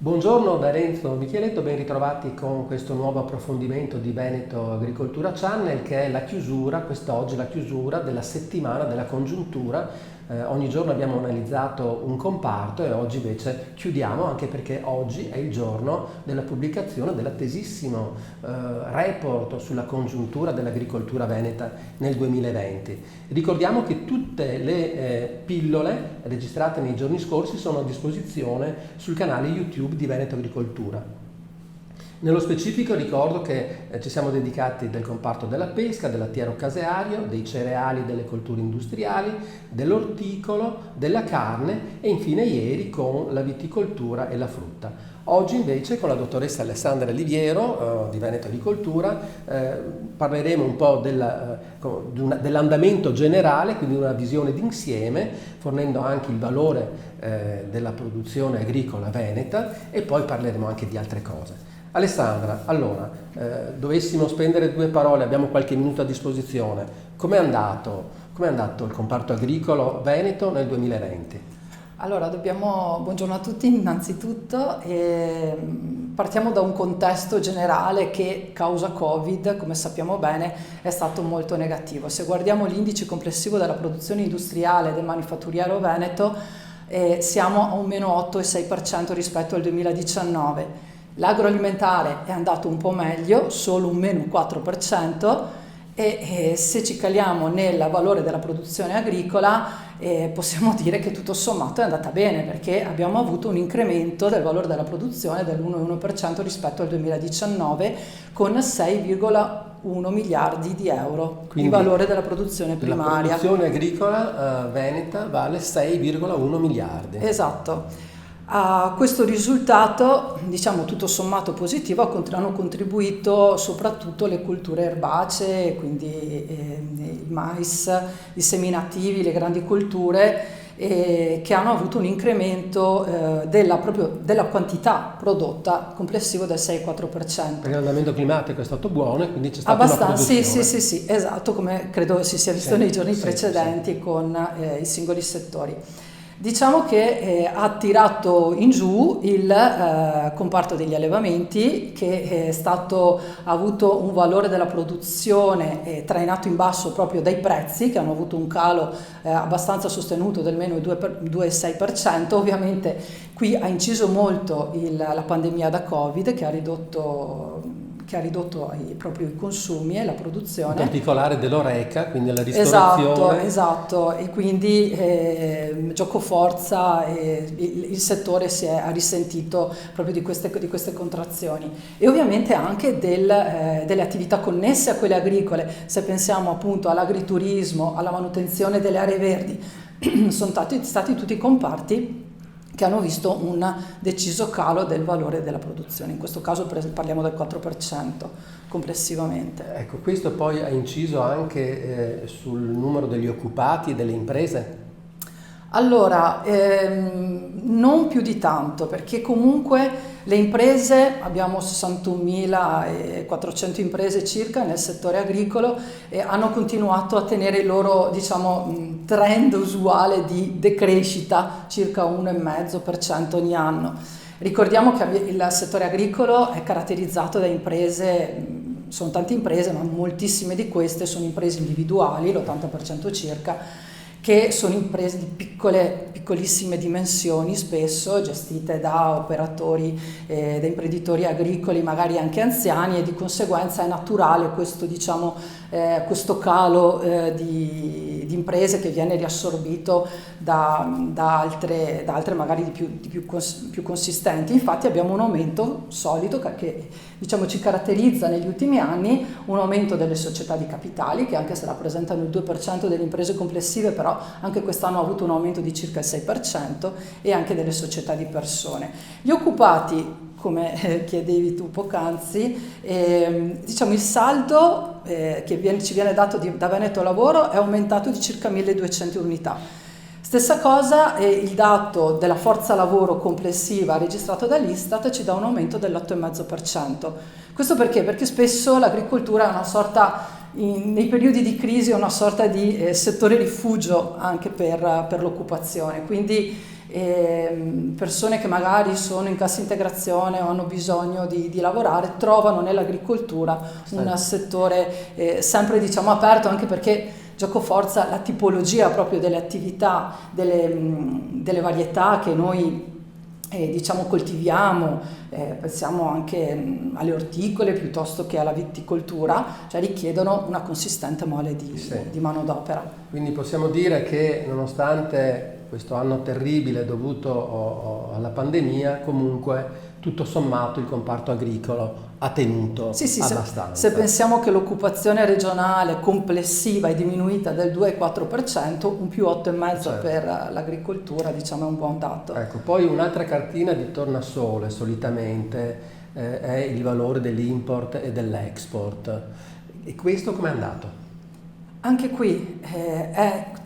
Buongiorno da Renzo Micheletto, ben ritrovati con questo nuovo approfondimento di Veneto Agricoltura Channel, che è la chiusura, quest'oggi la chiusura della settimana della congiuntura. Ogni giorno abbiamo analizzato un comparto e oggi invece chiudiamo, anche perché oggi è il giorno della pubblicazione dell'attesissimo report sulla congiuntura dell'agricoltura veneta nel 2020. Ricordiamo che tutte le pillole registrate nei giorni scorsi sono a disposizione sul canale YouTube di Veneto Agricoltura. Nello specifico ricordo che ci siamo dedicati del comparto della pesca, dell'lattiero caseario, dei cereali, delle colture industriali, dell'orticolo, della carne e infine ieri con la viticoltura e la frutta. Oggi invece con la dottoressa Alessandra Liviero di Veneto Agricoltura parleremo un po' dell'andamento generale, quindi una visione d'insieme, fornendo anche il valore della produzione agricola veneta e poi parleremo anche di altre cose. Alessandra, allora, dovessimo spendere due parole, abbiamo qualche minuto a disposizione. Com'è andato il comparto agricolo veneto nel 2020? Allora, buongiorno a tutti innanzitutto, partiamo da un contesto generale che causa Covid, come sappiamo bene, è stato molto negativo. Se guardiamo l'indice complessivo della produzione industriale del manifatturiero veneto, siamo a un meno 8,6% rispetto al 2019. L'agroalimentare è andato un po' meglio, solo un meno 4%, e se ci caliamo nel valore della produzione agricola possiamo dire che tutto sommato è andata bene, perché abbiamo avuto un incremento del valore della produzione dell'1,1% rispetto al 2019 con 6,1 miliardi di euro. Quindi di valore della produzione primaria. La produzione agricola veneta vale 6,1 miliardi. Esatto. A questo risultato, diciamo tutto sommato positivo, hanno contribuito soprattutto le colture erbacee, quindi il mais, i seminativi, le grandi colture, che hanno avuto un incremento della quantità prodotta complessivo del 6,4%. Perché l'andamento climatico è stato buono e quindi c'è stata una produzione. Sì, esatto, come credo si sia visto nei giorni precedenti con i singoli settori. Diciamo che ha tirato in giù il comparto degli allevamenti, che ha avuto un valore della produzione trainato in basso proprio dai prezzi, che hanno avuto un calo abbastanza sostenuto del meno 2,6%. Ovviamente qui ha inciso molto la pandemia da Covid, che ha ridotto proprio i consumi e la produzione. In particolare dell'Horeca, quindi la ristorazione. Esatto, e quindi giocoforza, il settore ha risentito proprio di queste contrazioni, e ovviamente anche delle attività connesse a quelle agricole. Se pensiamo appunto all'agriturismo, alla manutenzione delle aree verdi, sono stati tutti comparti che hanno visto un deciso calo del valore della produzione. In questo caso parliamo del 4% complessivamente. Ecco, questo poi ha inciso anche sul numero degli occupati e delle imprese? Allora, non più di tanto, perché comunque le imprese, abbiamo 61.400 imprese circa nel settore agricolo, e hanno continuato a tenere il loro, diciamo, trend usuale di decrescita, circa 1,5% ogni anno. Ricordiamo che il settore agricolo è caratterizzato da imprese, sono tante imprese, ma moltissime di queste sono imprese individuali, l'80% circa, che sono imprese di piccolissime dimensioni, spesso gestite da operatori, da imprenditori agricoli, magari anche anziani, e di conseguenza è naturale questo, diciamo, questo calo di imprese che viene riassorbito da altre magari più consistenti. Infatti abbiamo un aumento solito che diciamo ci caratterizza negli ultimi anni, un aumento delle società di capitali, che anche se rappresentano il 2% delle imprese complessive, però anche quest'anno ha avuto un aumento di circa il 6%, e anche delle società di persone. Gli occupati, come chiedevi tu poc'anzi, diciamo il saldo che ci viene dato da Veneto Lavoro è aumentato di circa 1.200 unità. Stessa cosa, il dato della forza lavoro complessiva registrato dall'Istat ci dà un aumento dell'8,5%. Questo perché? Perché spesso l'agricoltura è una sorta nei periodi di crisi è una sorta di settore rifugio anche per l'occupazione, quindi persone che magari sono in cassa integrazione o hanno bisogno di lavorare trovano nell'agricoltura un settore sempre diciamo aperto, anche perché giocoforza la tipologia proprio delle attività, delle varietà che noi diciamo coltiviamo, pensiamo anche alle orticole piuttosto che alla viticoltura, cioè richiedono una consistente mole di manodopera. Quindi possiamo dire che nonostante questo anno terribile dovuto alla pandemia, comunque tutto sommato il comparto agricolo ha tenuto abbastanza. Se pensiamo che l'occupazione regionale complessiva è diminuita del 2,4%, un più 8,5% per l'agricoltura diciamo è un buon dato. Ecco, poi un'altra cartina di tornasole solitamente è il valore dell'import e dell'export. E questo com'è andato? Anche qui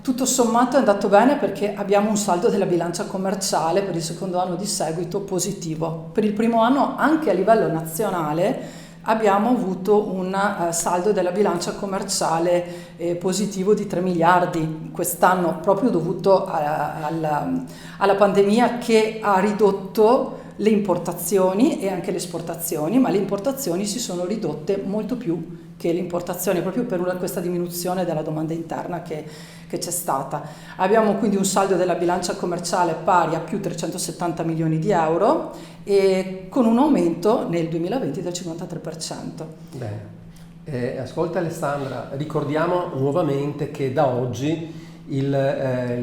tutto sommato è andato bene, perché abbiamo un saldo della bilancia commerciale per il secondo anno di seguito positivo. Per il primo anno anche a livello nazionale abbiamo avuto un saldo della bilancia commerciale positivo di 3 miliardi quest'anno, proprio dovuto alla pandemia che ha ridotto le importazioni e anche le esportazioni, ma le importazioni si sono ridotte molto più che le importazioni, proprio per questa diminuzione della domanda interna che c'è stata. Abbiamo quindi un saldo della bilancia commerciale pari a più 370 milioni di euro e con un aumento nel 2020 del 53%. Bene. Ascolta Alessandra, ricordiamo nuovamente che da oggi il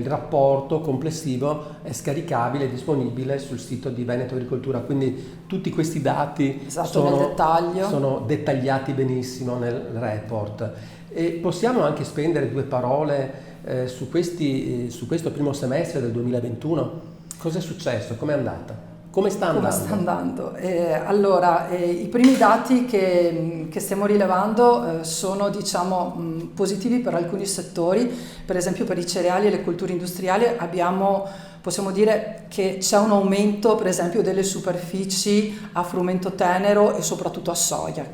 rapporto complessivo è scaricabile e disponibile sul sito di Veneto Agricoltura, quindi tutti questi dati sono dettagliati benissimo nel report. E possiamo anche spendere due parole su questo primo semestre del 2021? Cosa è successo? Com'è andata? Come sta andando? Allora, i primi dati che stiamo rilevando sono diciamo positivi per alcuni settori. Per esempio per i cereali e le colture industriali possiamo dire che c'è un aumento per esempio delle superfici a frumento tenero e soprattutto a soia,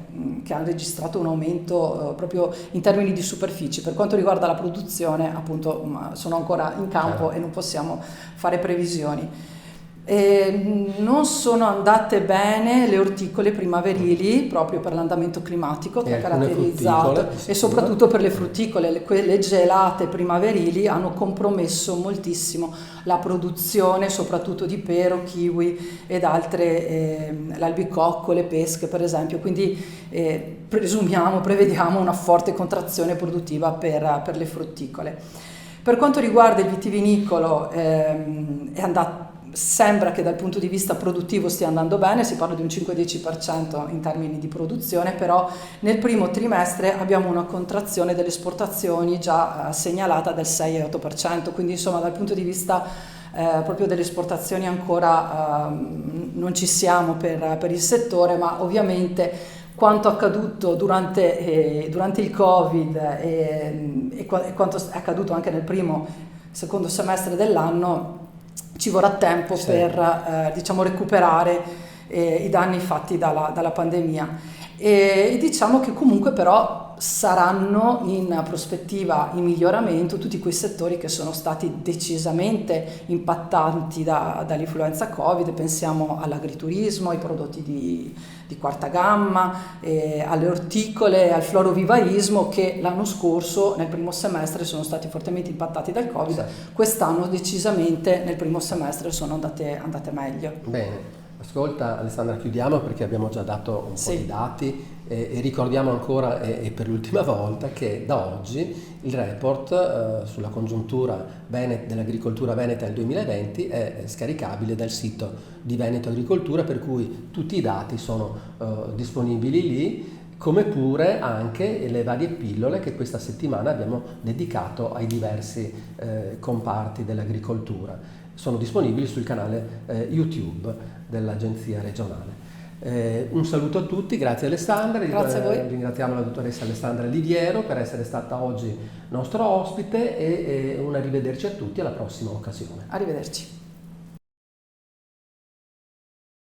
che hanno registrato un aumento proprio in termini di superfici. Per quanto riguarda la produzione, appunto, sono ancora in campo e non possiamo fare previsioni. Non sono andate bene le orticole primaverili proprio per l'andamento climatico che ha caratterizzato, e soprattutto per le frutticole. Quelle gelate primaverili hanno compromesso moltissimo la produzione soprattutto di pero, kiwi ed altre, l'albicocco, le pesche per esempio, quindi prevediamo una forte contrazione produttiva per le frutticole. Per quanto riguarda il vitivinicolo sembra che dal punto di vista produttivo stia andando bene, si parla di un 5-10% in termini di produzione, però nel primo trimestre abbiamo una contrazione delle esportazioni già segnalata del 6-8%, quindi insomma dal punto di vista proprio delle esportazioni ancora non ci siamo per il settore, ma ovviamente quanto accaduto durante il Covid e quanto è accaduto anche nel secondo semestre dell'anno ci vorrà tempo per diciamo recuperare i danni fatti dalla pandemia, e diciamo che comunque però saranno in prospettiva in miglioramento tutti quei settori che sono stati decisamente impattanti dall'influenza Covid. Pensiamo all'agriturismo, ai prodotti di quarta gamma, alle orticole, al florovivaismo, che l'anno scorso nel primo semestre sono stati fortemente impattati dal Covid. Quest'anno decisamente nel primo semestre sono andate meglio. Bene. Ascolta Alessandra, chiudiamo perché abbiamo già dato un po' di dati e ricordiamo ancora e per l'ultima volta che da oggi il report sulla congiuntura dell'agricoltura veneta nel 2020 è scaricabile dal sito di Veneto Agricoltura, per cui tutti i dati sono disponibili lì, come pure anche le varie pillole che questa settimana abbiamo dedicato ai diversi comparti dell'agricoltura. Sono disponibili sul canale YouTube dell'Agenzia regionale. Un saluto a tutti, grazie Alessandra. Grazie a voi. Ringraziamo la dottoressa Alessandra Liviero per essere stata oggi nostro ospite e un arrivederci a tutti alla prossima occasione. Arrivederci.